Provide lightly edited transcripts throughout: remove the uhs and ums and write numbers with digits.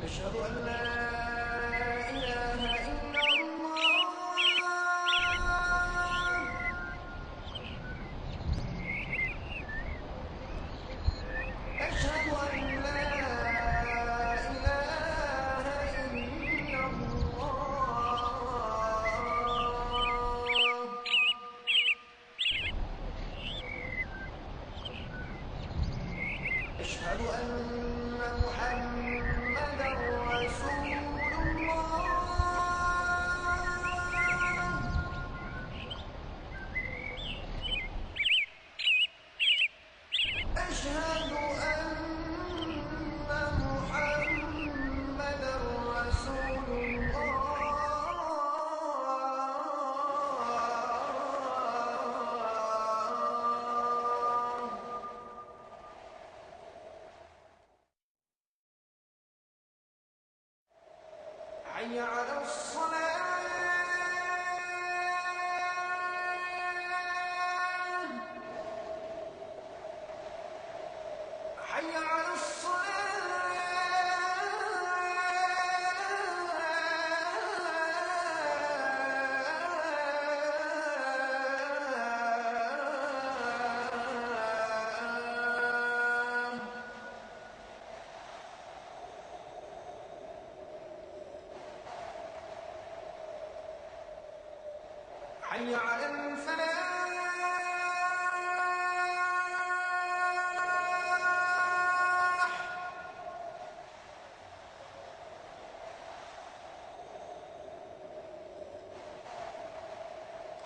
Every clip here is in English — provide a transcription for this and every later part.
أشهد أن لا إله إلا الله. أشهد أن لا إله إلا الله. أشهد أن محمدا رسول الله. أشهد أن محمدا رسول الله. حي على الصلاة. حي على الصلاة. حي على الفلاح.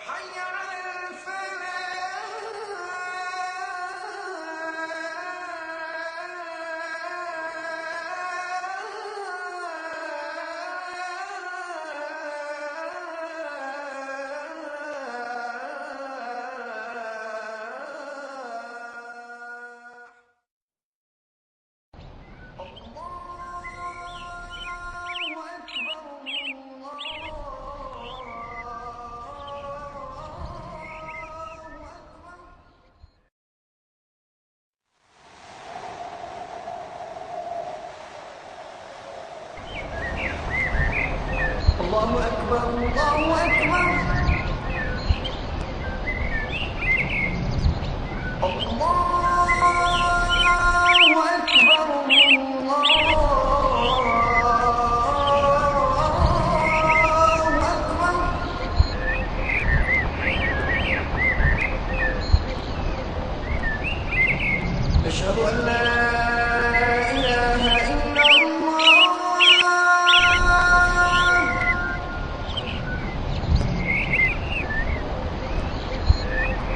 حي على الله أكبر الله أكبر. الله أكبر الله أكبر. أشهد أن لا إله إلا الله.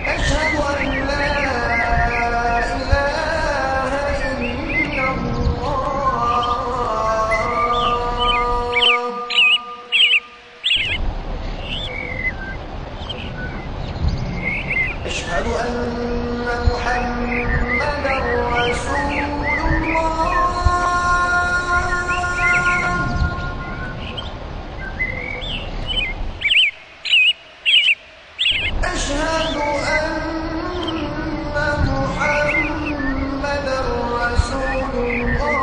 أشهد أن لا إله إلا الله. أشهد أن محمدا رسول الله. أشهد أن محمدا رسول الله.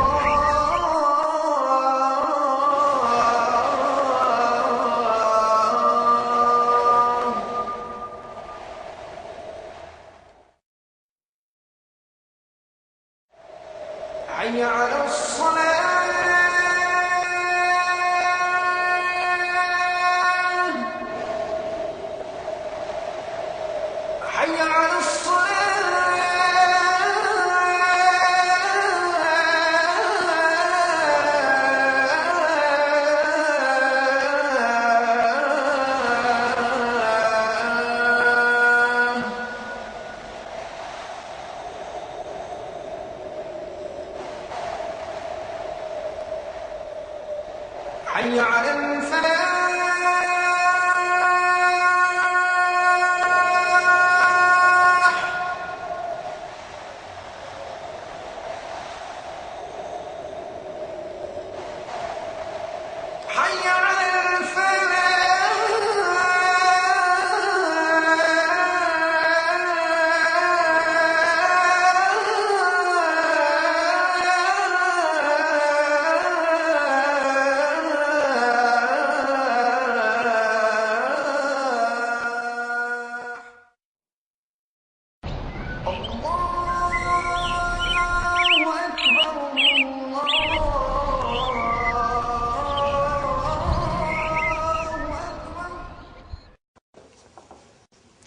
حي على الصلاة. حي على الصلاة. حي على الفلاح.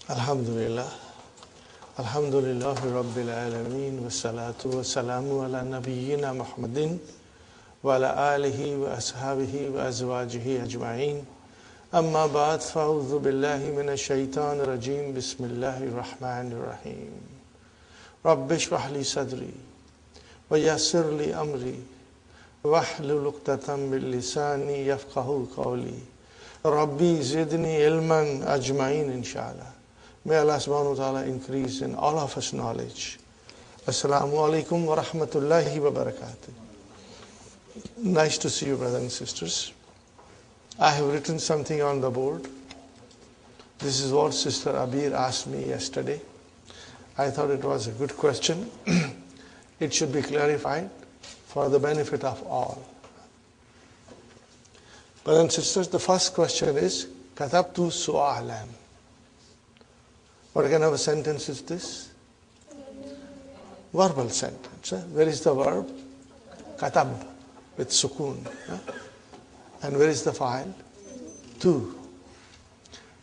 Alhamdulillah. Alhamdulillahi Rabbil Alameen. Wassalatu wassalamu ala nabiyyina Muhammadin wa ala alihi wa ashabihi wa azwajihi ajma'in. Amma ba'd, fa'udhu billahi minash shaitan rajim. Bismillahir rahmanir rahim. Rabbi shrah li sadri wa yassir li amri wahlul 'uqdatam min lisani yafqahu qawli. Rabbi zidni ilman ajma'in inshallah. May Allah subhanahu wa ta'ala increase in all of us knowledge. Assalamu alaikum wa rahmatullahi wa barakatuh. Nice to see you, brothers and sisters. I have written something on the board. This is what Sister Abir asked me yesterday. I thought it was a good question. It should be clarified for the benefit of all. Brothers and sisters, the first question is, Katabtu su'alan. What kind of a sentence is this? Verbal sentence. Where is the verb? Katab, with sukun. And where is the file? Tu.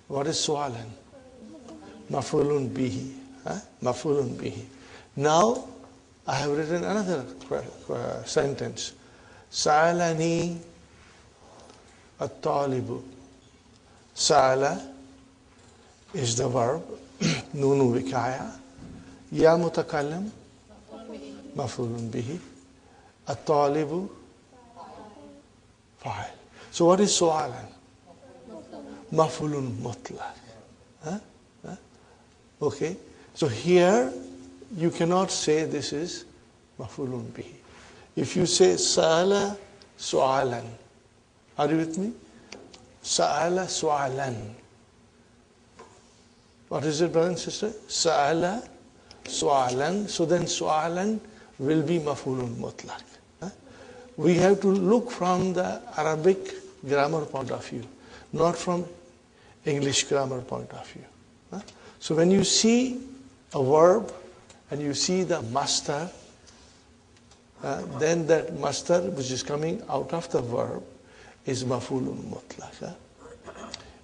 What is su'alan? Maf'ulun bihi. Maf'ulun bihi. Now, I have written another sentence. Sa'alani at-talibu. Sa'ala is the verb. Nunu vikaya. Ya mutakallim. Maf'ulun bihi. At-talibu. Fa'il. So what is su'alan? Maf'ulun mutlaq. Okay. So here you cannot say this is maf'ulun bihi. If you say sa'ala su'alan. Are you with me? Sa'ala su'alan. What is it, brother and sister? Sa'ala su'alan. So then su'alan will be maf'ulun mutlaq. We have to look from the Arabic grammar point of view, not from English grammar point of view. So when you see a verb and you see the master, then that master which is coming out of the verb is maf'ulun mutlaq.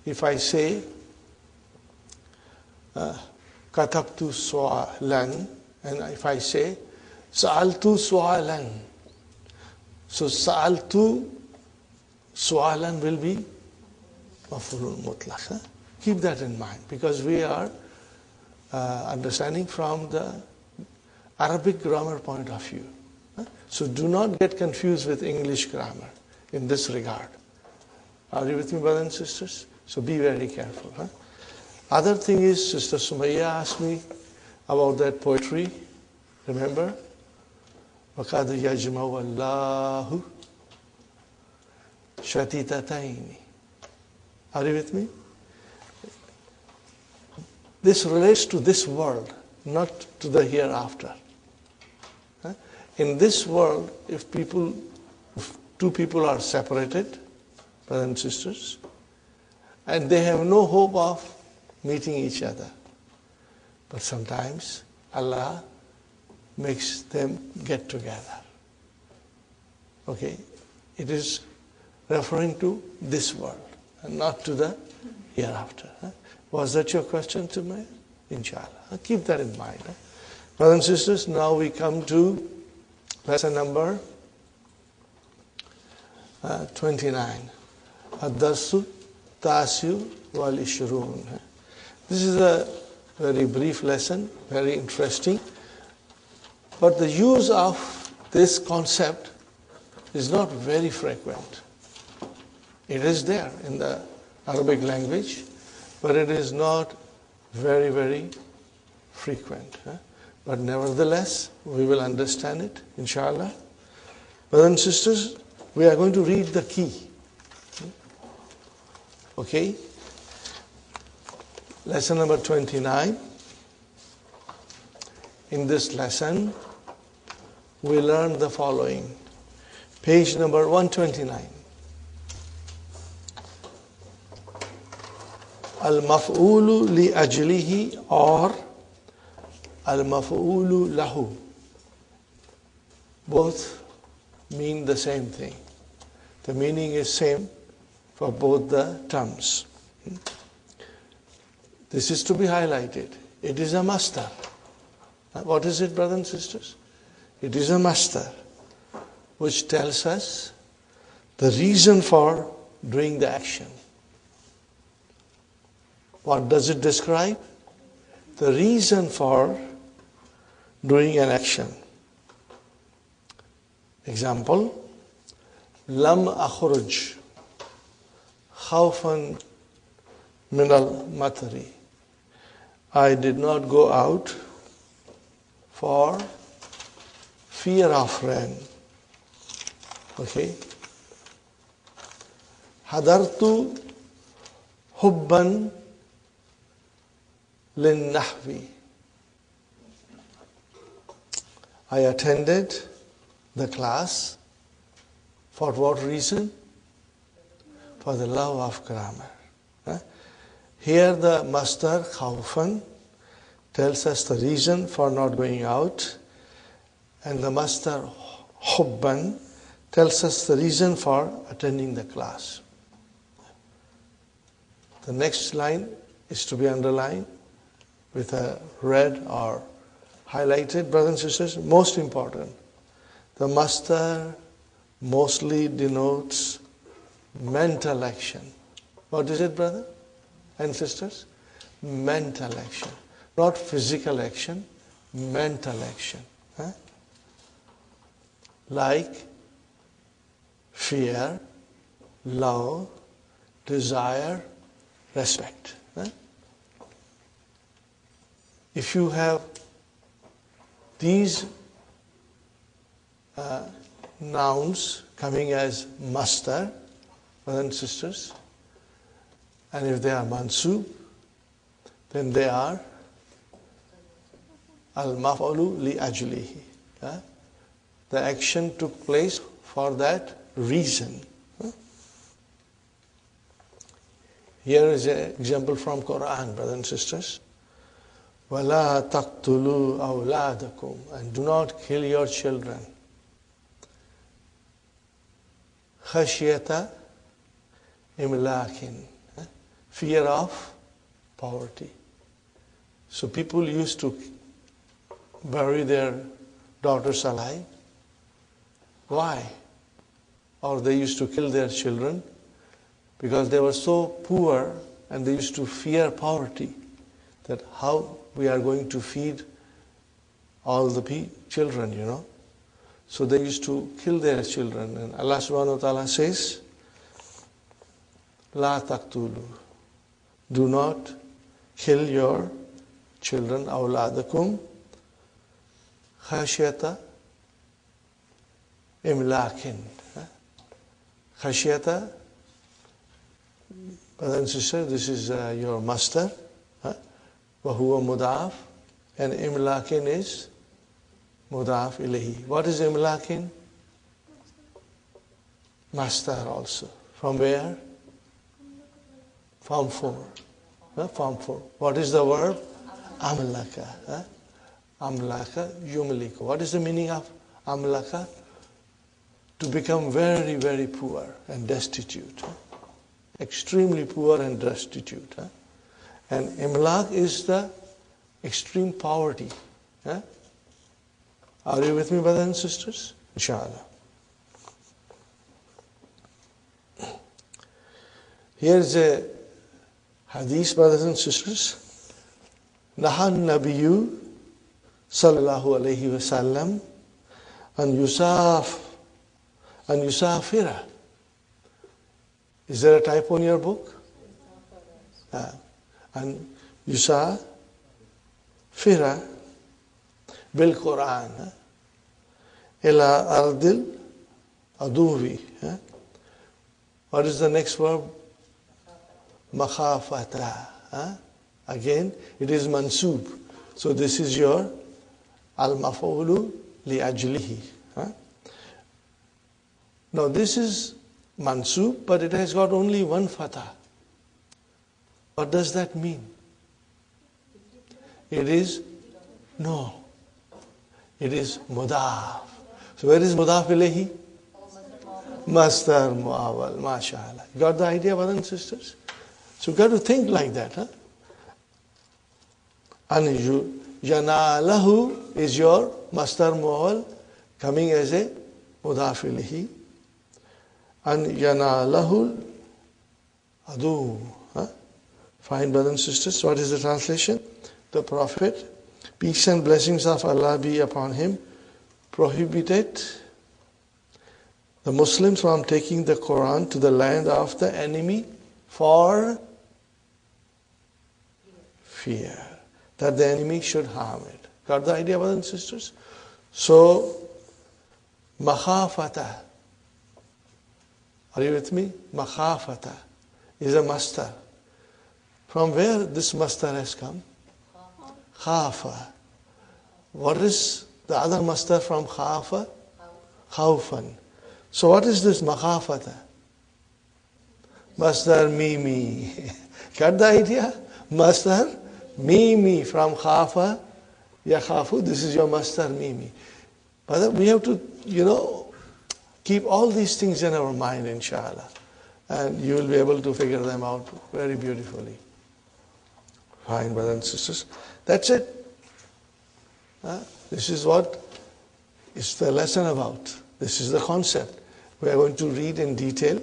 If I say katabtu su'alan, and if I say sa'altu su'alan, so sa'altu su'alan will be maf'ulun mutlaq. Keep that in mind, because we are understanding from the Arabic grammar point of view. So do not get confused with English grammar in this regard. Are you with me, brothers and sisters? So be very careful. Other thing is, Sister Sumaya asked me about that poetry. Remember? وَقَدْ يَجْمَوَ اللَّهُ شَتِتَتَيْنِ. Are you with me? This relates to this world, not to the hereafter. In this world, if two people are separated, brothers and sisters, and they have no hope of meeting each other, but sometimes Allah makes them get together. Okay? It is referring to this world and not to the hereafter. Was that your question to me? Inshallah. Keep that in mind. Brothers and sisters, now we come to lesson number 29. Ad-darsu Tasiu wal Ishrun. This is a very brief lesson, very interesting. But the use of this concept is not very frequent. It is there in the Arabic language, but it is not very, very frequent. But nevertheless, we will understand it, inshallah. Brothers and sisters, we are going to read the key. Okay? Lesson number 29. In this lesson, we learn the following. Page number 129. Al-maf'ulu li ajlihi or al-maf'ulu lahu. Both mean the same thing. The meaning is same for both the terms. This is to be highlighted. It is a master. What is it, brothers and sisters? It is a master which tells us the reason for doing the action. What does it describe? The reason for doing an action. Example, Lam akhruj khawfan min al-matari. I did not go out for fear of rain. Okay. Hadartu hubban lin-nahwi. I attended the class for what reason? For the love of grammar. Here the master khawfan tells us the reason for not going out, and the master hubban tells us the reason for attending the class. The next line is to be underlined with a red or highlighted, brothers and sisters. Most important, the master mostly denotes mental action. What is it, brother and sisters? Mental action. Not physical action, mental action. Like fear, love, desire, respect. If you have these nouns coming as master, brothers and sisters, and if they are mansub, then they are al-maf'ulu li ajlihi. The action took place for that reason. Here is an example from Quran, brothers and sisters. وَلَا تَقْتُلُوا أَوْلَادَكُمْ, and do not kill your children. خَشْيَةَ إِمْلَاكٍ, fear of poverty. So people used to bury their daughters alive. Why? Or they used to kill their children because they were so poor and they used to fear poverty, that how we are going to feed all the children, you know. So they used to kill their children. And Allah subhanahu wa ta'ala says, La taqtulu, do not kill your children, awladakum, khashyata imlakin. Khashyata, brothers and sisters, this is your master. وَهُوَ مُضَافٌ, and imlakin is mudaf ilayhi. What is imlakin? Master also. From where? Form 4. Form 4. What is the verb? Amlaka. Amlaka yumliku. What is the meaning of amlaka? To become very, very poor and destitute. Extremely poor and destitute. And imlak is the extreme poverty. Are you with me, brothers and sisters? Inshallah. Here's a hadith, brothers and sisters. Nahan Nabiyyu sallallahu alayhi wa sallam an yusafira. Is there a typo in your book? And yusafira bil Quran ila ardil aduvi. What is the next verb? Makhafata. Again, it is mansub. So this is your al-maf'ulu li ajlihi. Now this is mansub, but it has got only one fatah. What does that mean? It is mudaf. So where is mudaf ilayhi? Masdar muawwal. MashaAllah. You got the idea, brothers and sisters? So you've got to think like that. Yanalahu is your masdar mu'awwal coming as a mudaf ilayhi. An yanalahu adu. Fine, brothers and sisters. What is the translation? The Prophet, peace and blessings of Allah be upon him, prohibited the Muslims from taking the Quran to the land of the enemy for fear that the enemy should harm it. Got the idea, brothers and sisters? So, makhafata. Are you with me? Makhafata is a masdar. From where this masdar has come? Khafa. What is the other masdar from khafa? Khawfan. So what is this makhafata? Masdar mimi. Got the idea? Masdar mimi from khafa yakhafu. This is your masdar mimi. But we have to, keep all these things in our mind, inshallah. And you will be able to figure them out very beautifully. Fine, brothers and sisters. That's it. This is what is the lesson about. This is the concept. We are going to read in detail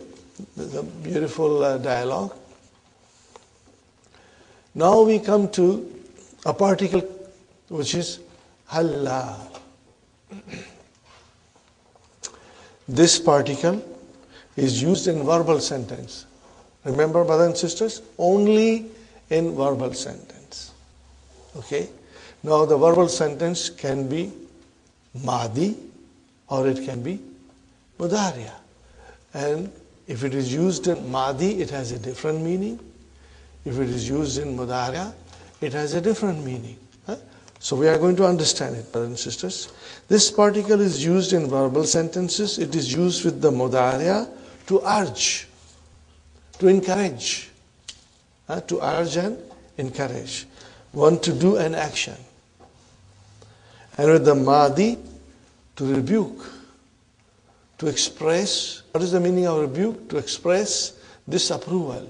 the beautiful dialogue. Now we come to a particle which is halla. This particle is used in verbal sentence. Remember, brothers and sisters, only in verbal sentence. Okay? Now the verbal sentence can be madi or it can be mudariya. And if it is used in madi, it has a different meaning. If it is used in mudariya, it has a different meaning. So we are going to understand it, brothers and sisters. This particle is used in verbal sentences. It is used with the mudariya to urge, to encourage. To urge and encourage. One to do an action. And with the madi, to rebuke. To express. What is the meaning of rebuke? To express disapproval.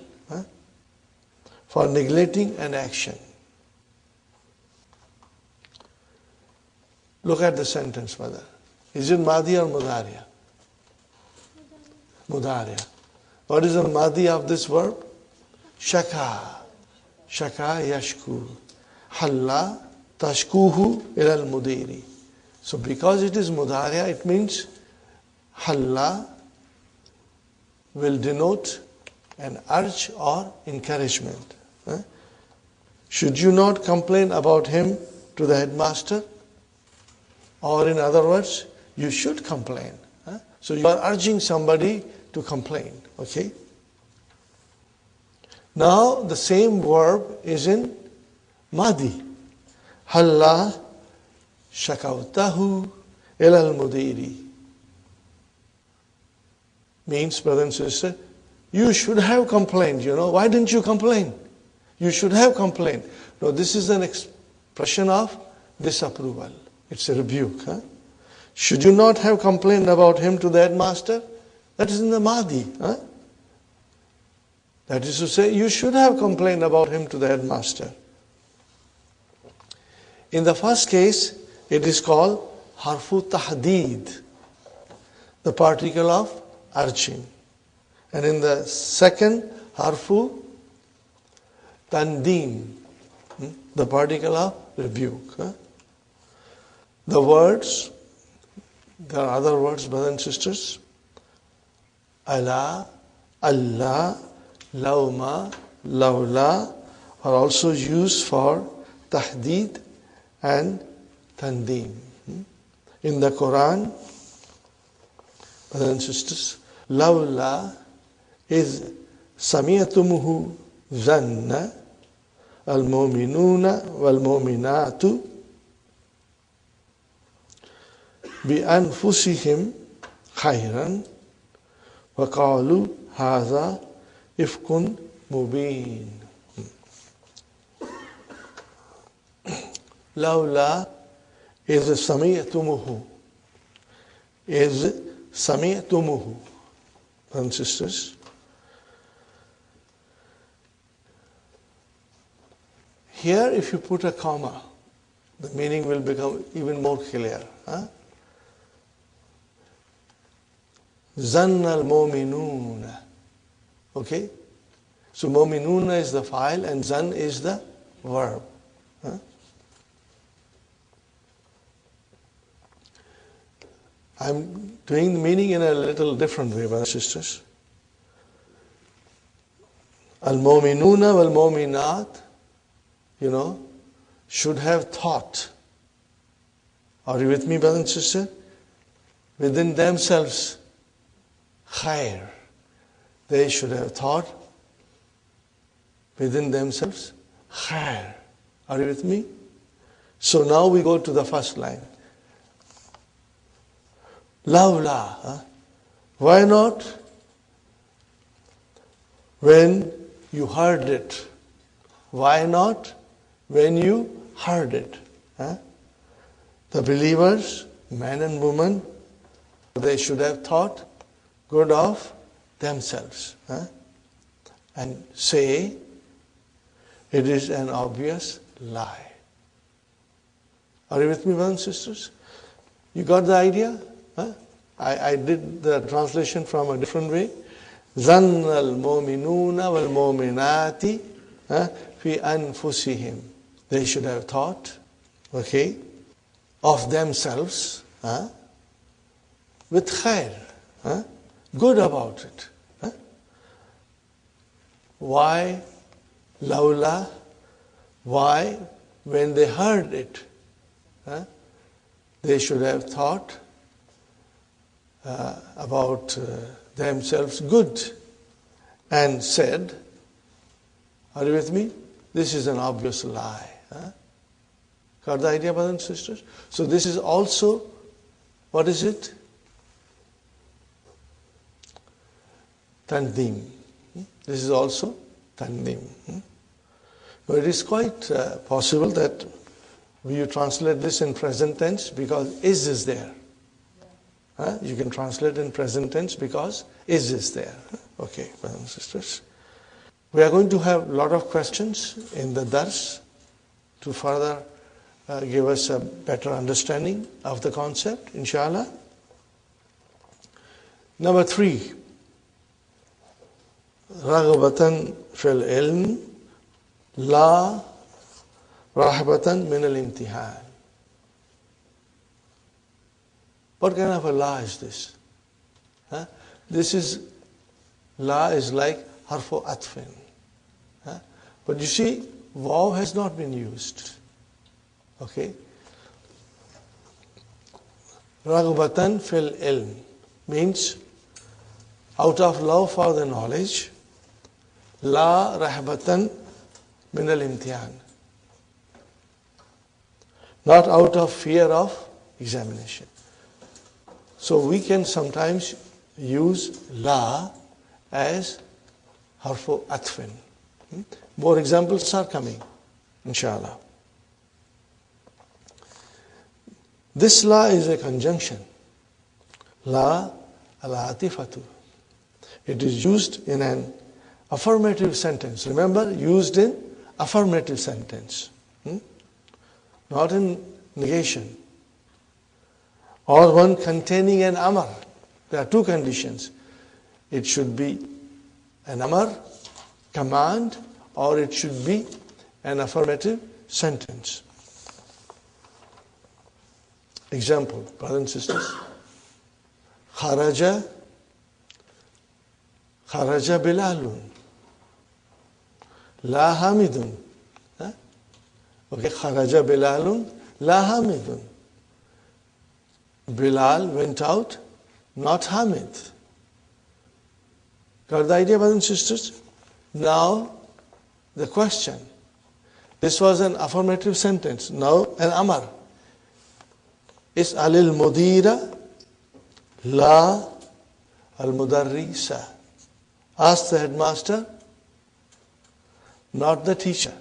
For neglecting an action. Look at the sentence, mother. Is it madi or mudariya? Mudariya. What is the madi of this verb? Shaka. Shaka yashku. Halla tashkuhu ilal mudiri. So because it is mudariya, it means halla will denote an urge or encouragement. Should you not complain about him to the headmaster? Or in other words, you should complain. So you are urging somebody to complain. Okay? Now the same verb is in madi. Halla shakautahu ilal mudiri. Means, brother and sister, you should have complained. Why didn't you complain? You should have complained. No, this is an expression of disapproval. It's a rebuke. Should you not have complained about him to the headmaster? That is in the madi. That is to say, you should have complained about him to the headmaster. In the first case, it is called harfu tahdid, the particle of urging. And in the second, harfu tandim, the particle of rebuke. The words, there are other words, brothers and sisters. Ala, Allah, lauma, laula are also used for tahdid and tandim. In the Quran, brothers and sisters, laula is sami'atumuhu zanna al-mu'minuna wal-mu'minatu بأنفسهم خيرا وقالوا هذا إفك مبين. لولا إذ سمعتموه. إذ سمعتموه. Brothers and sisters, here if you put a comma, the meaning will become even more clear. Zanna al-mu'minuna. Okay? So mu'minuna is the file and zan is the verb. I'm doing the meaning in a little different way, brothers and sisters. Al-mu'minuna wal-mu'minat, should have thought. Are you with me, brothers and sisters? Within themselves, khair. They should have thought within themselves, khair. Are you with me? So now we go to the first line. Lawla. Why not? When you heard it. Why not? When you heard it. The believers, men and women, they should have thought good of themselves. And say, it is an obvious lie. Are you with me, brothers and sisters? You got the idea? I did the translation from a different way. Zanna al-mu'minuna wal-mu'minati fi anfusihim. They should have thought, of themselves with khair, good about it. Why? Lawla. Why? When they heard it, they should have thought about themselves good and said, are you with me? This is an obvious lie. Got the idea, brothers and sisters? So this is also, what is it? Tandim. This is also tandim. But it is quite possible that you translate this in present tense because is there. You can translate in present tense because is there. Okay, brothers and sisters. We are going to have a lot of questions in the dars to further give us a better understanding of the concept, inshallah. Number 3. Raghbatan fil ilm la rahbatan min al-imtihan. What kind of a law is this? This is, law is like harfu atfin. But you see, waw has not been used. Okay? Raghbatan fil ilm means out of love for the knowledge, la rahbatan min al-imtihan. Not out of fear of examination. So we can sometimes use la as harfu atfin. More examples are coming, inshallah. This la is a conjunction. La al-atifatu. It is used in an affirmative sentence. Remember, used in affirmative sentence. Not in negation. Or one containing an amar. There are two conditions. It should be an amar, command, or it should be an affirmative sentence. Example, brothers and sisters. Kharaja Bilalun. La Hamidun. Okay, Kharaja Bilalun. La Hamidun. Bilal went out, not Hamid. Got the idea, brothers and sisters? Now, the question. This was an affirmative sentence. Now, an amar. Is alil mudira la al mudarrisa. Ask the headmaster, not the teacher.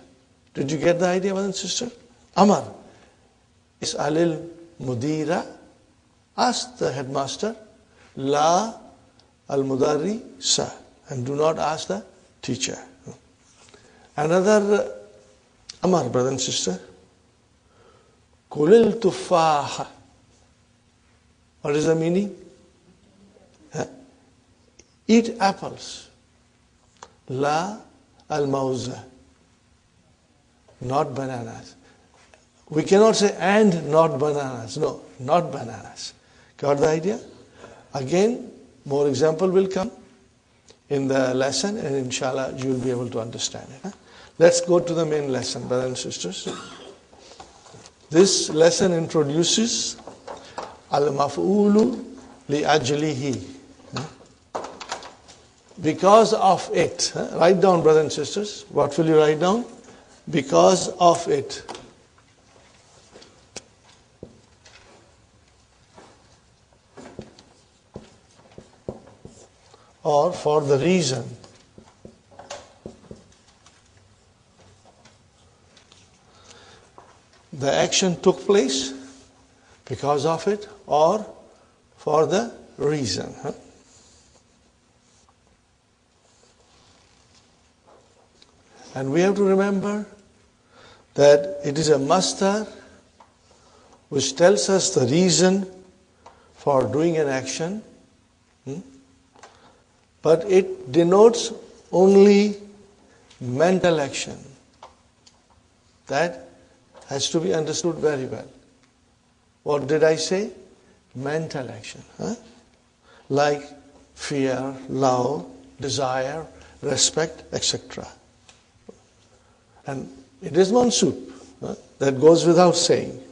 Did you get the idea, brothers and sisters? Amar. Is alil mudira. Ask the headmaster, la al-mudarrisa, and do not ask the teacher. Another Amar, brother and sister. Kulil tufaha. What is the meaning? Eat apples. La al-mauza. Not bananas. We cannot say and not bananas. No, not bananas. Got the idea? Again, more example will come in the lesson, and inshallah you will be able to understand it. Let's go to the main lesson, brothers and sisters. This lesson introduces al-maf'ulu li-ajlihi. Because of it. Write down, brothers and sisters. What will you write down? Because of it. Or for the reason. The action took place because of it or for the reason. And we have to remember that it is a masdar which tells us the reason for doing an action, but it denotes only mental action. That has to be understood very well. What did I say? Mental action. Like fear, love, desire, respect, etc. And it is mansub. That goes without saying.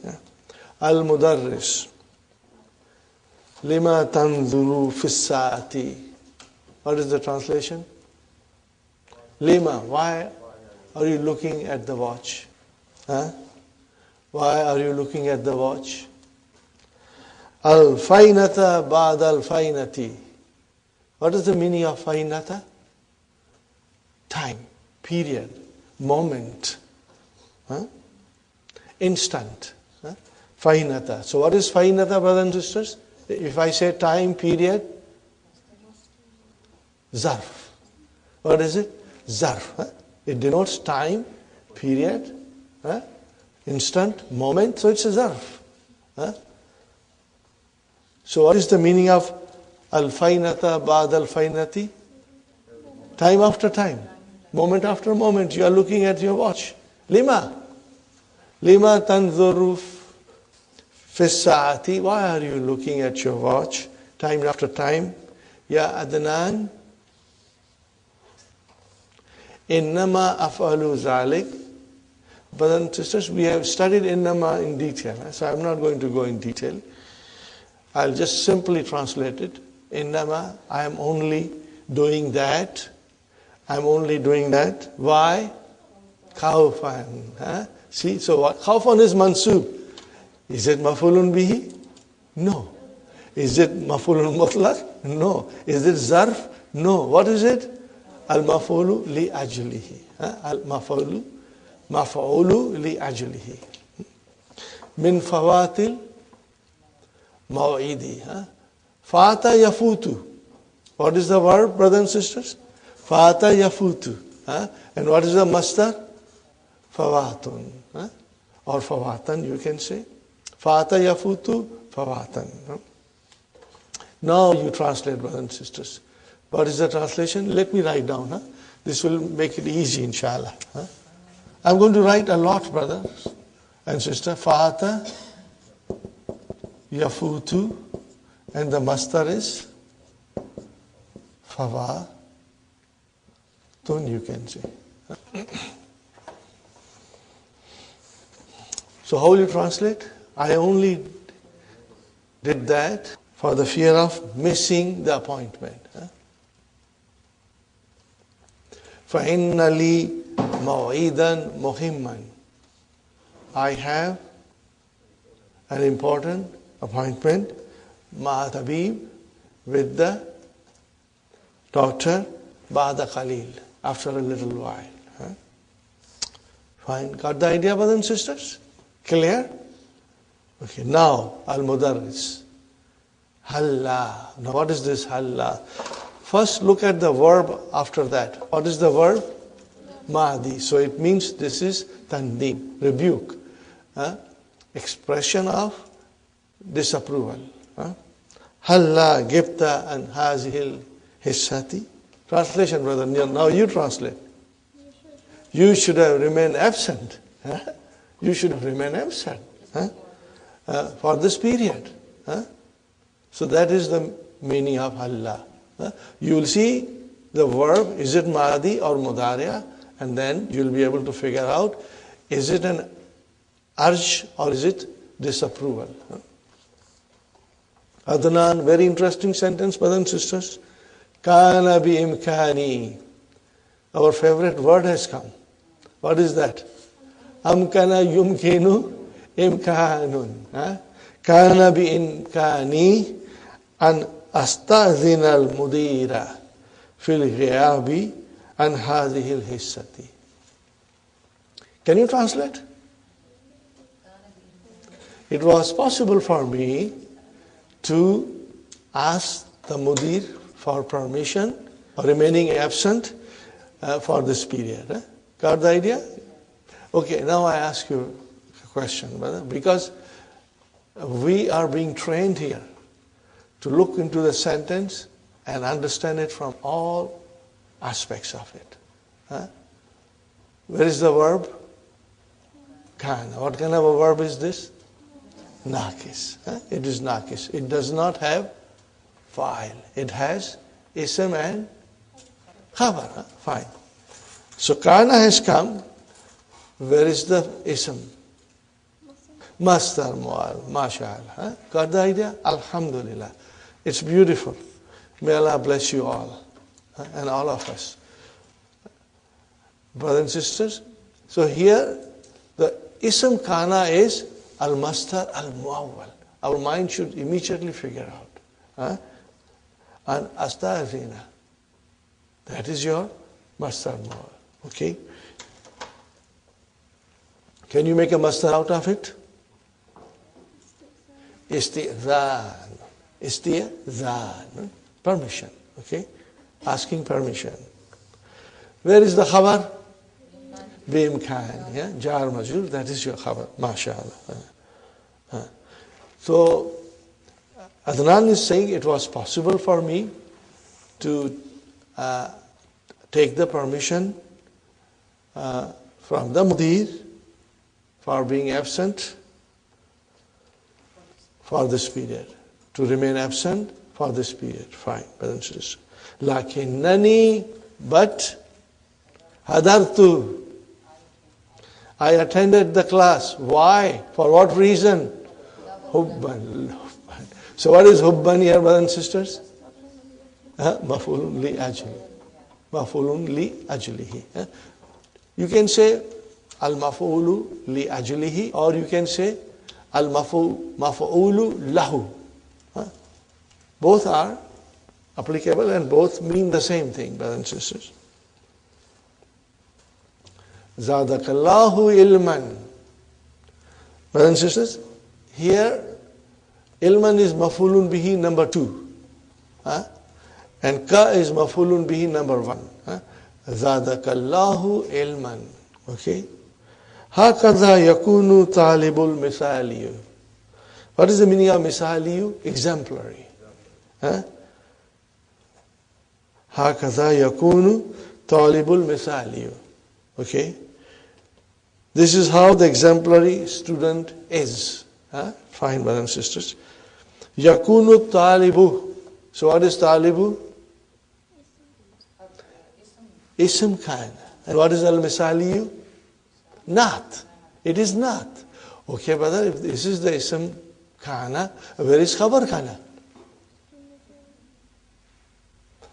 Al-mudarris. Lima tanzuru fis-saati. What is the translation? Lima, why are you looking at the watch? Why are you looking at the watch? Al-fainata ba'd al-fainati. What is the meaning of fainata? Time, period, moment, instant. Fainata. So what is fainata, brothers and sisters? If I say time, period, zarf. What is it? Zarf. It denotes time, period, instant, moment. So it's a zarf. So what is the meaning of al-fainata ba'd al-fainati? Time after time, moment after moment, you are looking at your watch. Lima tanzuru fis-saati. Why are you looking at your watch time after time? Ya Adnan, innama af'alu zalik. Brothers and sisters, we have studied innama in detail, so I'm not going to go in detail. I'll just simply translate it. Innama, I am only doing that. I'm only doing that. Why? Khawfan. See, so what? Khawfan is mansub. Is it maf'ulun bihi? No. Is it maf'ulun mutlaq? No. Is it zarf? No. What is it? Al-maf'ulu li ajlihi. Al-maf'ulu li ajlihi. Min fawatil maw'idi. Fata yafutu. What is the verb, brothers and sisters? Fata yafutu. And what is the masdar? Fawatun. Or fawatan, you can say. Fata yafutu, fawatan. Now you translate, brothers and sisters. What is the translation? Let me write down. This will make it easy, inshallah. I'm going to write a lot, brothers and sisters. Fata yafutu. And the masdar is fawatun, you can say. So how will you translate? I only did that for the fear of missing the appointment. فَإِنَّ لِي مَوْعِدًا مُهِمًّا. I have an important appointment, Ma'atabib, with the doctor, Ba'da Khalil, after a little while. Fine. Got the idea, brothers and sisters? Clear? Okay, now, Al-Mudarris. Halla. Now, what is this halla? First, look at the verb after that. What is the verb? Mahdi. So it means this is tandeem, rebuke, expression of disapproval. Halla gipta an hazihil hissati. Translation, brother. Now you translate. You should have remained absent. You should have remained absent for this period. So that is the meaning of Allah. You will see the verb, is it Mahdi or Mudariya, and then you will be able to figure out, is it an urge or is it disapproval. Adnan, very interesting sentence, brothers and sisters. Kana bi imkani. Our favorite word has come. What is that? Amkana yumkinu imkanun. Kana bi imkani an astazina al mudira fil ghiyabi an hadhihi al hissati. Can you translate? It was possible for me to ask the mudir for permission or remaining absent for this period. Got the idea? Okay, now I ask you a question, brother, because we are being trained here to look into the sentence and understand it from all aspects of it. Where is the verb? Kana. What kind of a verb is this? Nakis. It is nakis. It does not have fa'il. It has ism and khabar. Fine. So kana has come. Where is the ism? Masdar mu'al. MashaAllah. Got the idea? Alhamdulillah. It's beautiful. May Allah bless you all. And all of us. Brothers and sisters. So here the ism kana is al-masdar al-muawwal. Our mind should immediately figure out. And astaghfirina. That is your masdar muawwal. Okay? Can you make a masdar out of it? Istizan. Istizan. Permission. Okay? Asking permission. Where is the khabar? Bimkan, yeah, jar majur, that is your khabar, mashallah. So, Adnan is saying it was possible for me to take the permission from the mudir for being absent for this period, to remain absent for this period. Fine, brothers and sisters. Lakinnani, but hadartu. I attended the class. Why? For what reason? Hubban. So what is hubban here, brothers and sisters? Maf'ulun li ajli. Maf'ulun li ajlihi. You can say al-maf'ulu li ajlihi, or you can say al-maf'ulu lahu. Both are applicable and both mean the same thing, brothers and sisters. Zadakallahu ilman. Brothers and sisters, here ilman is maf'ulun bihi number 2. And ka is maf'ulun bihi number 1. Zadakallahu ilman. Okay? Hakadha yakunu talibul misaliyu. What is the meaning of misaliyu? Exemplary. Hakadha yakunu talibul misaliyu. Okay? This is how the exemplary student is. Fine, brothers and sisters. Yakunu talibu. So what is talibu? Ism kana. And what is al-misaliyu? Not. It is not. Okay, brother, if this is the ism kana, where is khabar kana?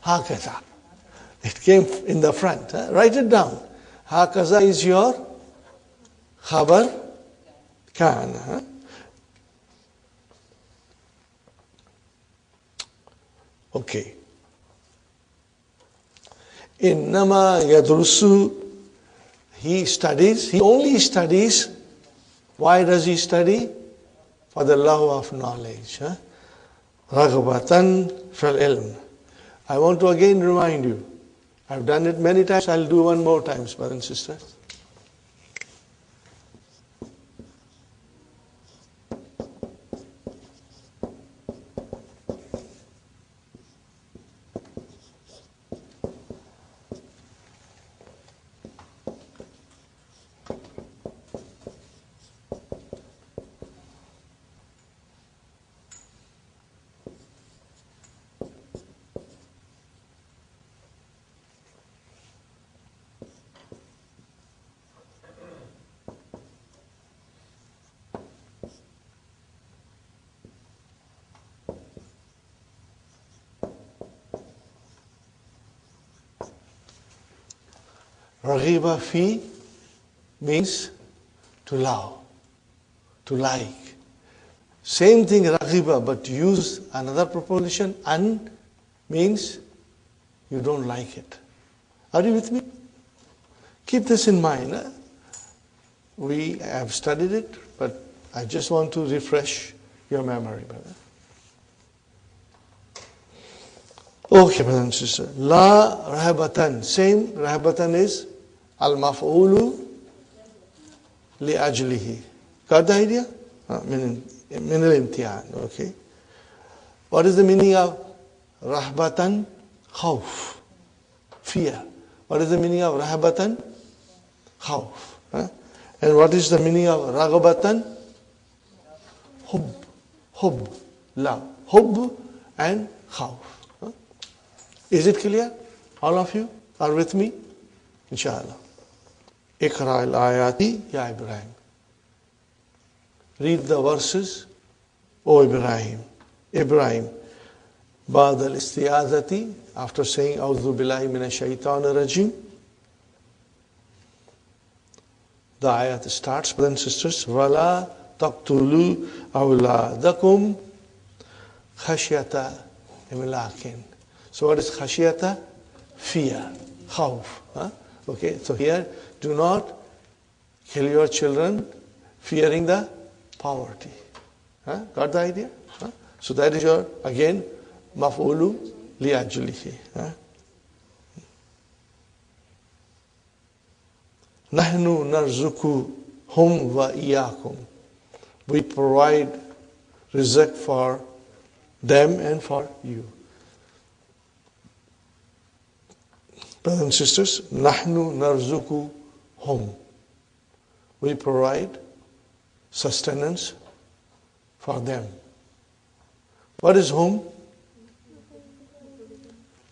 Hakaza. It came in the front. Write it down. Hakaza is your khabar kana. Okay. Innama yadrusu. He studies. He only studies. Why does he study? For the love of knowledge. Raghbatan fil ilm. I want to again remind you. I've done it many times. I'll do one more time, brothers and sisters. Raghiba fi means to love, to like. Same thing raghiba, but use another proposition. An means you don't like it. Are you with me? Keep this in mind. We have studied it, but I just want to refresh your memory, brother. Okay, brother and sister. La rahabatan. Same rahabatan is al-maf'ulu li-ajlihi. Got the idea? Min al-imtihan. Okay. What is the meaning of rahbatan? Khawf. Fear. What is the meaning of rahabatan? Khawf. And what is the meaning of raghabatan? Hub. Love. Hub and khawf. Is it clear? All of you are with me? Inshallah. Iqra al-ayati ya Ibrahim. Read the verses, O Ibrahim. Ibrahim. Ba'd al-istiyazati, after saying, A'udhu billahi minash shaitanir rajim. The ayat starts, brothers and sisters, Wala taqtulu awladakum khashyata imlakin. So what is khashyata? Fear, khawf. Okay, so here, do not kill your children fearing the poverty. Got the idea? So that is your, again, maf'ulu li'ajlihi. Nahnu narzuku hum wa iyakum. We provide rizq for them and for you. Brothers and sisters, nahnu narzuku hum. We provide sustenance for them. What is hum?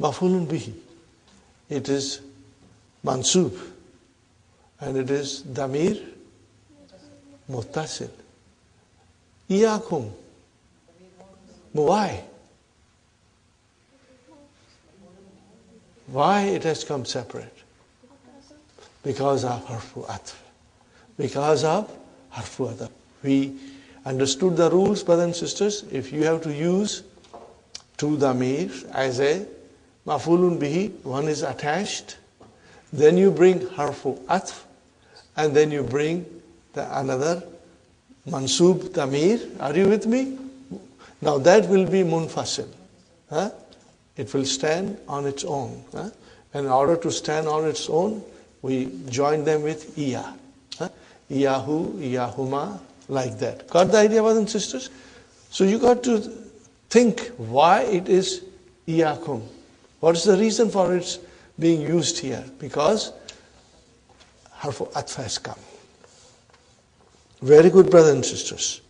Maf'ulun bihi. It is mansub. And it is damir muttasil. Iyakum. Why? Why it has come separate? Because of harfu atf. Because of harfu atf. We understood the rules, brothers and sisters. If you have to use two damir as a maf'ulun bihi, one is attached, then you bring harfu atf, and then you bring another mansub damir. Are you with me? Now that will be munfasil. It will stand on its own. And in order to stand on its own, we join them with iya. Iyahu, iyahuma, like that. Got the idea, brothers and sisters? So you got to think why it is iyakum. What is the reason for its being used here? Because harfu atf has come. Very good, brothers and sisters.